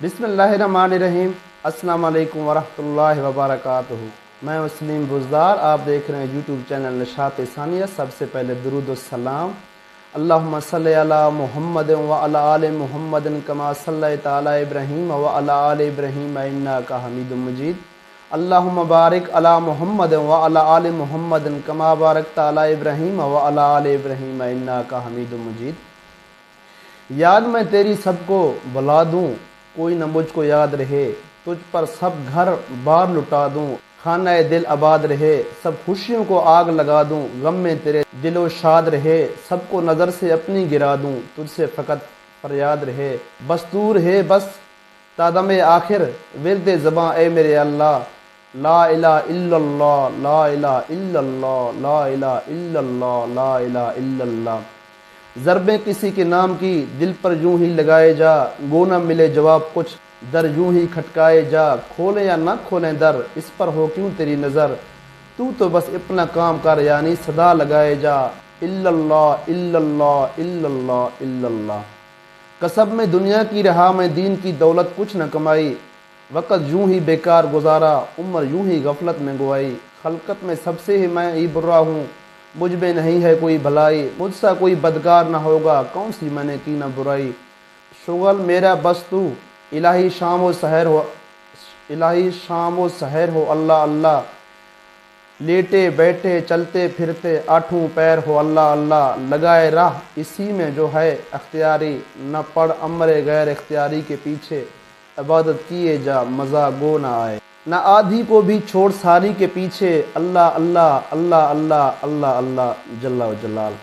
बिस्मिल्लाहिर्रहमानिर्रहीम। अस्सलाम वालेकुम वरहमतुल्लाहि वबरकातुहू। मैं वसीम बुज़दार, आप देख रहे हैं यूट्यूब चैनल नशात सानिया। सबसे पहले दुरूद व सलाम। अल्लाहुम्मा सल्लि अला मुहम्मद व अला आले मुहम्मद कमा सल्लैता अला इब्राहीम व अला आले इब्राहीम इन्नका हमीदुम मजीद। अल्लाहुम्मा बारिक अला मुहम्मद व अला आले मुहम्मद कमा बारकता अला इब्राहीम व अला आले इब्राहीम इन्नका हमीदुम मजीद। याद मैं तेरी सबको बुला दूँ, कोई न मुझको याद रहे, तुझ पर सब घर बार लुटा दूं, खाना दिल आबाद रहे, सब खुशियों को आग लगा दूं, गम में तेरे दिलो शाद रहे, सबको नज़र से अपनी गिरा दूं, तुझसे फ़कत फरियाद रहे, बस दूर है बस तादम आखिर विरद ज़बां ए मेरे अल्लाह, ला इलाहा इल्लल्लाह, ला इलाहा इल्लल्लाह, ला इलाहा इल्लल्लाह, ला इलाहा इल्लल्लाह। ज़रबे किसी के नाम की दिल पर यूं ही लगाए जा, गो न मिले जवाब कुछ दर यूं ही खटकाए जा, खोले या ना खोलें दर इस पर हो क्यों तेरी नज़र, तू तो बस अपना काम कर यानी सदा लगाए जा, इल्लल्लाह इल्लल्लाह इल्लल्लाह इल्लल्लाह। कसब में दुनिया की रहा मैं दीन की दौलत कुछ न कमाई, वक़्त यूं ही बेकार गुजारा, उम्र यूं ही गफलत में गुआई, खलकत में सबसे ही मैं ही बुरा हूँ, मुझ में नहीं है कोई भलाई, मुझसा कोई बदकार न होगा, कौन सी मैंने की न बुराई। शुगल मेरा बस तू इलाही शाम व सहर हो, इलाही शाम व सहर हो अल्लाह अल्लाह, लेटे बैठे चलते फिरते आठों पैर हो अल्लाह अल्लाह, लगाए राह इसी में जो है अख्तियारी, न पड़ अमरे गैर इख्तियारी के पीछे, इबादत किए जा मज़ा गो न आए, न आधी को भी छोड़ सारी के पीछे, अल्लाह अल्लाह अल्लाह अल्लाह अल्लाह अल्लाह जल्ला व जलाल।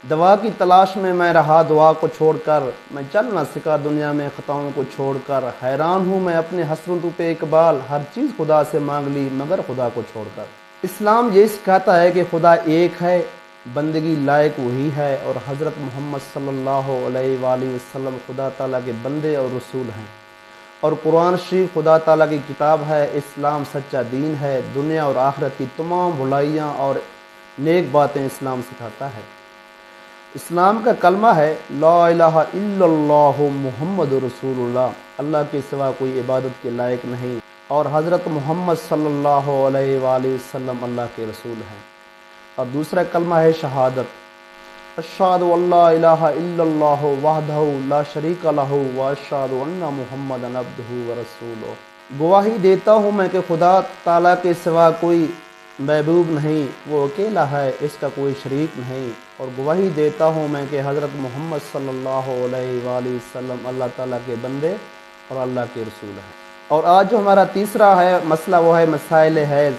दवा की तलाश में मैं रहा दुआ को छोड़कर, मैं चल ना सका दुनिया में ख़ताओं को छोड़कर, हैरान हूँ मैं अपने हसरतों पे इकबाल, हर चीज़ खुदा से मांग ली मगर खुदा को छोड़कर। इस्लाम ये सिखाता है कि खुदा एक है, बंदगी लायक वही है, और हज़रत मोहम्मद सल्लल्लाहु अलैहि वसल्लम खुदा ताला के बंदे और रसूल हैं, और कुरान शरीफ खुदा ताला की किताब है। इस्लाम सच्चा दीन है, दुनिया और आखिरत की तमाम बुराइयाँ और नेक बातें इस्लाम सिखाता है। इस्लाम का कलमा है ला इलाहा इल्लल्लाहु मुहम्मदुर रसूलुल्लाह, अल्लाह के सिवा कोई इबादत के लायक नहीं, और हज़रत मोहम्मद सल्लल्लाहु अलैहि वसल्लम अल्लाह के रसूल हैं। और दूसरा कलमा है शहादत, अशहदु अल्ला इलाहा इल्लल्लाहु वहदहु ला शरीका लहु व अशहदु अन्ना मुहम्मदन अब्दुहु व रसूलुहु। गवाही देता हूँ मैं कि खुदा ताला के सिवा कोई महबूब नहीं, वो अकेला है, इसका कोई शरीक नहीं, और गवाही देता हूँ मैं कि हज़रत मोहम्मद सल्लल्लाहु अलैहि वसल्लम अल्लाह ताला के बंदे और अल्लाह के रसूल हैं। और आज जो हमारा तीसरा है मसला वो है मसाइल हैज़।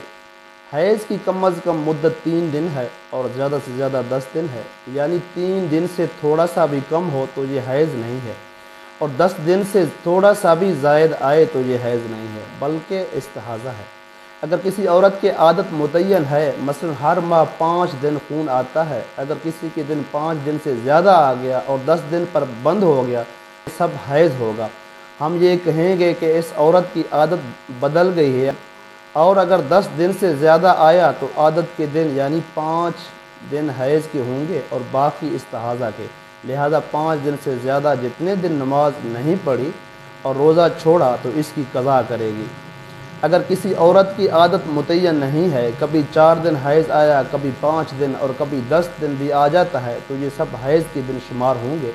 हैज़ की कम अज़ कम मुद्दत 3 दिन है और ज़्यादा से ज़्यादा 10 दिन है, यानी 3 दिन से थोड़ा सा भी कम हो तो ये हैज़ नहीं है, और 10 दिन से थोड़ा सा भी ज़ायद आए तो ये हैज़ नहीं है बल्कि इस्तिहाज़ा है। अगर किसी औरत की आदत मुतय्यन है, मसलन हर माह 5 दिन खून आता है, अगर किसी के दिन 5 दिन से ज़्यादा आ गया और 10 दिन पर बंद हो गया, सब हैज़ होगा। हम ये कहेंगे कि इस औरत की आदत बदल गई है, और अगर 10 दिन से ज़्यादा आया तो आदत के दिन यानी 5 दिन हैज़ के होंगे और बाकी इस्तिहाज़ा के, लिहाजा 5 दिन से ज़्यादा जितने दिन नमाज नहीं पढ़ी और रोज़ा छोड़ा तो इसकी कज़ा करेगी। अगर किसी औरत की आदत मुतय्यन नहीं है, कभी 4 दिन हैज़ आया, कभी 5 दिन और कभी 10 दिन भी आ जाता है, तो ये सब हैज़ के दिन शुमार होंगे।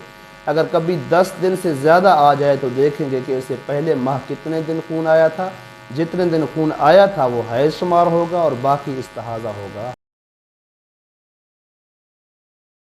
अगर कभी 10 दिन से ज़्यादा आ जाए तो देखेंगे कि इससे पहले माह कितने दिन खून आया था, जितने दिन खून आया था वो हैज़ शुमार होगा और बाकी इस्तिहाज़ा होगा।